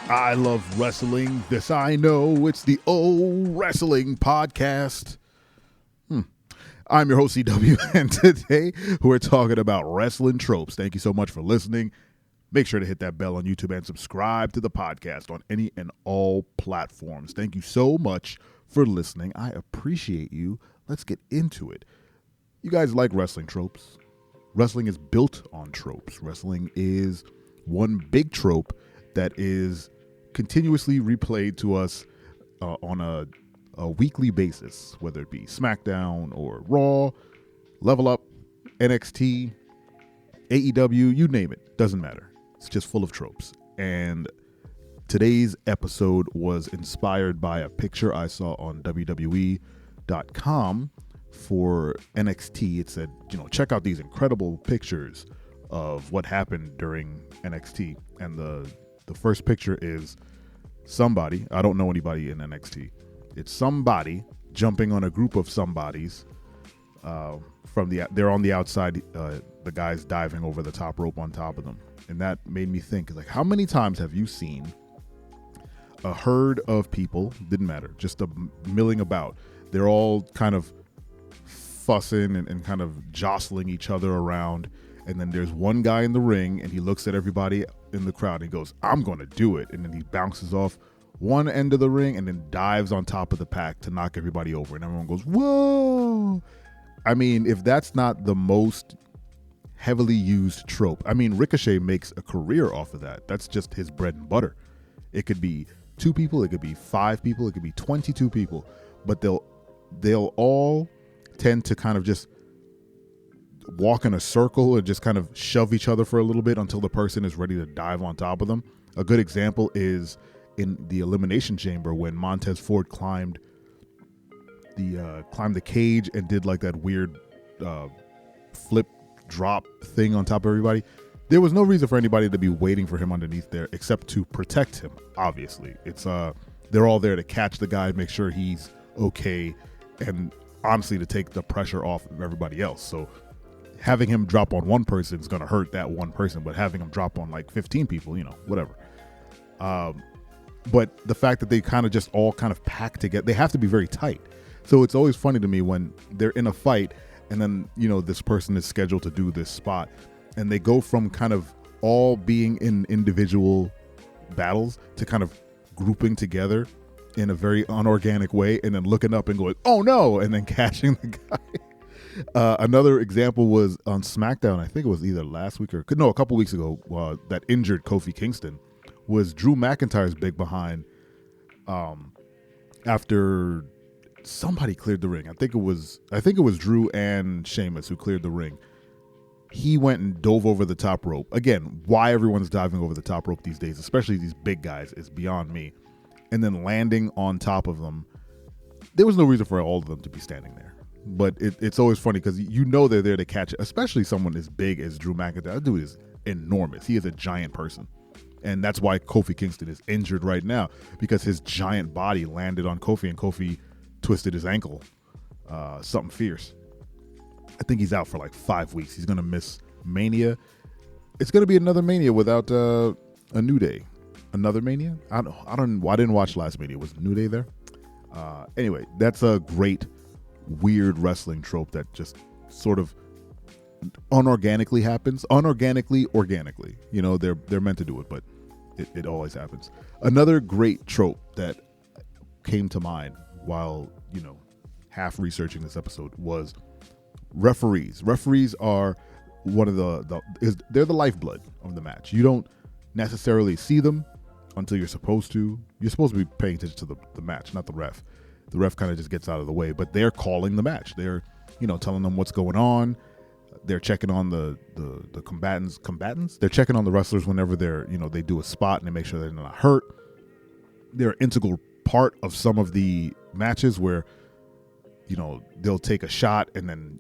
I love wrestling. This I know. It's the O Wrestling Podcast. I'm your host, CW, and today we're talking about wrestling tropes. Thank you so much for listening. Make sure to hit that bell on YouTube and subscribe to the podcast on any and all platforms. Thank you so much for listening. I appreciate you. Let's get into it. You guys like wrestling tropes? Wrestling is built on tropes. Wrestling is one big trope that is continuously replayed to us on a weekly basis, whether it be SmackDown or Raw, Level Up, NXT, AEW, you name it. Doesn't matter. It's just full of tropes. And today's episode was inspired by a picture I saw on WWE.com for NXT. It said, check out these incredible pictures of what happened during NXT. And the first picture is somebody, I don't know anybody in NXT. It's somebody jumping on a group of somebodies they're on the outside, the guy's diving over the top rope on top of them. And that made me think, like, how many times have you seen a herd of people, didn't matter, just a milling about. They're all kind of fussing and kind of jostling each other around. And then there's one guy in the ring and he looks at everybody in the crowd and he goes, I'm going to do it. And then he bounces off one end of the ring and then dives on top of the pack to knock everybody over. And everyone goes, whoa. I mean, if that's not the most heavily used trope, I mean, Ricochet makes a career off of that. That's just his bread and butter. It could be 2 people, it could be 5 people, it could be 22 people, but they'll all tend to kind of just walk in a circle and just kind of shove each other for a little bit until the person is ready to dive on top of them. A good example is in the Elimination Chamber when Montez Ford climbed the cage and did like that weird flip drop thing on top of everybody. There was no reason for anybody to be waiting for him underneath there except to protect him. Obviously, it's they're all there to catch the guy, make sure he's okay, and honestly to take the pressure off of everybody else. So having him drop on one person is going to hurt that one person, but having him drop on like 15 people, whatever. But the fact that they kind of just all kind of pack together, they have to be very tight. So it's always funny to me when they're in a fight and then, this person is scheduled to do this spot and they go from kind of all being in individual battles to kind of grouping together in a very unorganic way and then looking up and going, oh no, and then catching the guy. Another example was on SmackDown. I think it was either last week a couple weeks ago, that injured Kofi Kingston was Drew McIntyre's big behind after somebody cleared the ring. I think it was Drew and Sheamus who cleared the ring. He went and dove over the top rope. Again, why everyone's diving over the top rope these days, especially these big guys, is beyond me. And then landing on top of them. There was no reason for all of them to be standing there. But it's always funny because they're there to catch it, especially someone as big as Drew McIntyre. That dude is enormous. He is a giant person. And that's why Kofi Kingston is injured right now, because his giant body landed on Kofi and Kofi twisted his ankle. Something fierce. I think he's out for like 5 weeks. He's going to miss Mania. It's going to be another Mania without a New Day. Another Mania? I didn't watch last Mania. Was New Day there? Anyway, that's a great weird wrestling trope that just sort of unorganically happens. Unorganically, organically. They're meant to do it, but it always happens. Another great trope that came to mind while, half researching this episode was referees. Referees are one of they're the lifeblood of the match. You don't necessarily see them until you're supposed to. You're supposed to be paying attention to the match, not the ref. The ref kind of just gets out of the way, but they're calling the match. They're, telling them what's going on. They're checking on the combatants. They're checking on the wrestlers whenever they do a spot and they make sure they're not hurt. They're an integral part of some of the matches where, they'll take a shot and then,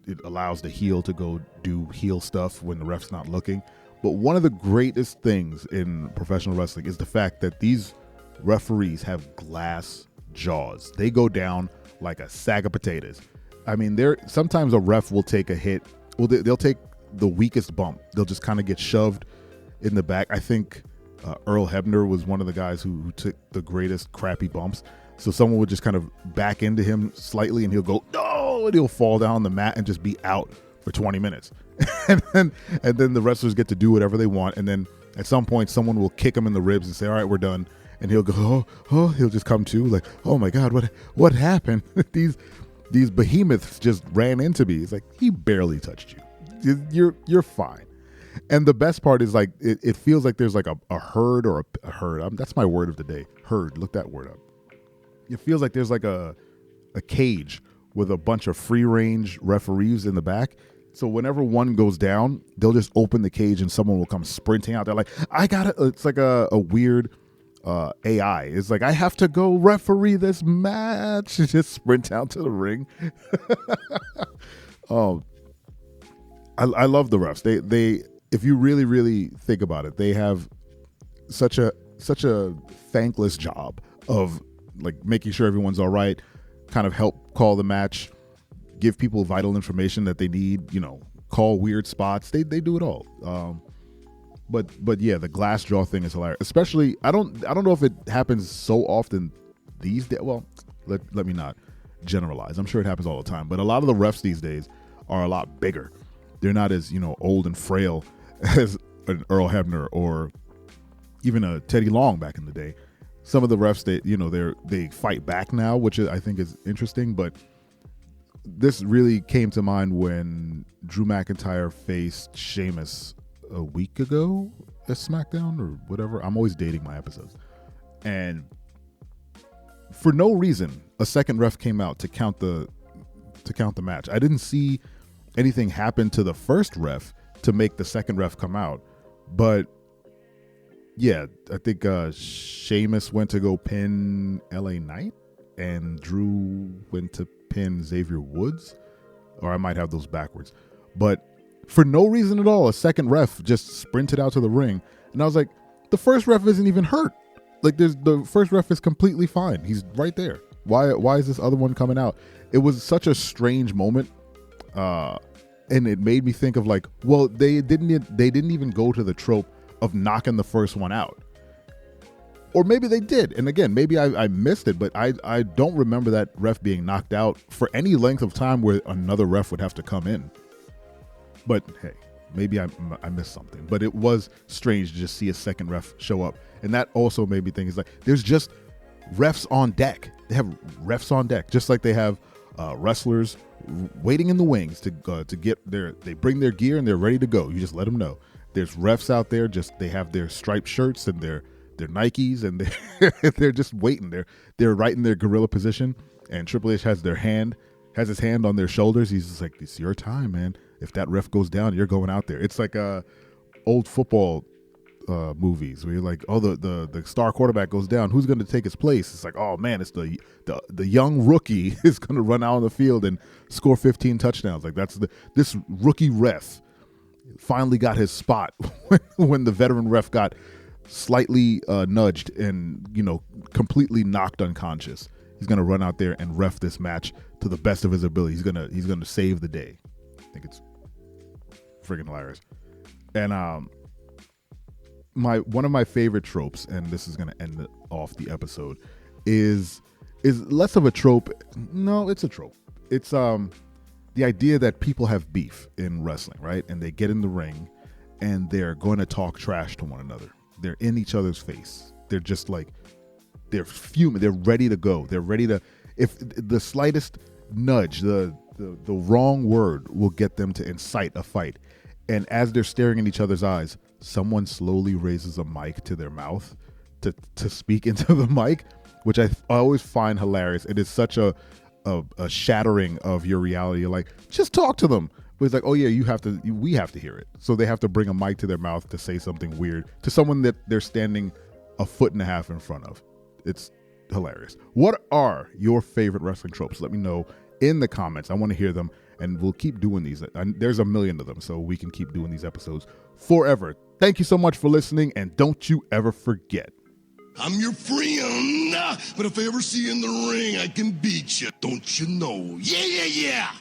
it allows the heel to go do heel stuff when the ref's not looking. But one of the greatest things in professional wrestling is the fact that these referees have glass jaws. They go down like a sack of potatoes. I mean, sometimes a ref will take a hit. Well, they'll take the weakest bump. They'll just kind of get shoved in the back. I think Earl Hebner was one of the guys who took the greatest crappy bumps. So someone would just kind of back into him slightly and he'll go, no, and he'll fall down on the mat and just be out for 20 minutes. and then the wrestlers get to do whatever they want. And then at some point, someone will kick him in the ribs and say, all right, we're done. And he'll go, he'll just come to like, oh my God, what happened? These behemoths just ran into me. It's like, he barely touched you. You're fine. And the best part is like, it feels like there's like a herd or a herd. That's my word of the day. Herd. Look that word up. It feels like there's like a cage with a bunch of free range referees in the back. So whenever one goes down, they'll just open the cage and someone will come sprinting out. They're like, I got it. It's like a weird AI. It's like, I have to go referee this match. Just sprint out to the ring. Oh, I love the refs. They if you really, really think about it, they have such a thankless job of like making sure everyone's all right, kind of help call the match, give people vital information that they need, call weird spots. They do it all. But yeah, the glass jaw thing is hilarious. Especially, I don't know if it happens so often these days. Well, let me not generalize. I'm sure it happens all the time. But a lot of the refs these days are a lot bigger. They're not as old and frail as an Earl Hebner or even a Teddy Long back in the day. Some of the refs, they fight back now, which I think is interesting. But this really came to mind when Drew McIntyre faced Sheamus a week ago at SmackDown or whatever. I'm always dating my episodes. And for no reason, a second ref came out to count the match. I didn't see anything happen to the first ref to make the second ref come out. But yeah, I think Sheamus went to go pin LA Knight and Drew went to pin Xavier Woods, or I might have those backwards. But for no reason at all, a second ref just sprinted out to the ring. And I was like, the first ref isn't even hurt. Like the first ref is completely fine. He's right there. Why is this other one coming out? It was such a strange moment. And it made me think of like, well, they didn't even go to the trope of knocking the first one out. Or maybe they did. And again, maybe I missed it, but I don't remember that ref being knocked out for any length of time where another ref would have to come in. But hey, maybe I missed something. But it was strange to just see a second ref show up. And that also made me think, it's like, there's just refs on deck. They have refs on deck, just like they have wrestlers waiting in the wings to get they bring their gear and they're ready to go. You just let them know. There's refs out there, they have their striped shirts and their Nikes, and they're just waiting. They're right in their gorilla position, and Triple H has his hand on their shoulders. He's just like, it's your time, man. If that ref goes down, you're going out there. It's like old football movies where you're like, oh, the star quarterback goes down. Who's going to take his place? It's like, oh man, it's the young rookie is going to run out on the field and score 15 touchdowns. Like this rookie ref finally got his spot when the veteran ref got slightly nudged and completely knocked unconscious. He's gonna run out there and ref this match to the best of his ability. He's gonna save the day. I think it's freaking hilarious. And one of my favorite tropes, and this is gonna end off the episode, is less of a trope. No, it's a trope. It's the idea that people have beef in wrestling, right? And they get in the ring and they're going to talk trash to one another. They're in each other's face. They're just like, they're fuming. They're ready to go. They're ready to, if the slightest nudge, the wrong word will get them to incite a fight. And as they're staring in each other's eyes, someone slowly raises a mic to their mouth to speak into the mic, which I always find hilarious. It is such a shattering of your reality. You're like, just talk to them. But it's like, oh yeah, we have to hear it. So they have to bring a mic to their mouth to say something weird to someone that they're standing a foot and a half in front of. It's hilarious. What are your favorite wrestling tropes? Let me know in the comments. I want to hear them, and we'll keep doing these. There's a million of them, so we can keep doing these episodes forever. Thank you so much for listening, and don't you ever forget, I'm your friend, but if I ever see you in the ring, I can beat you. Don't you know? Yeah, yeah, yeah.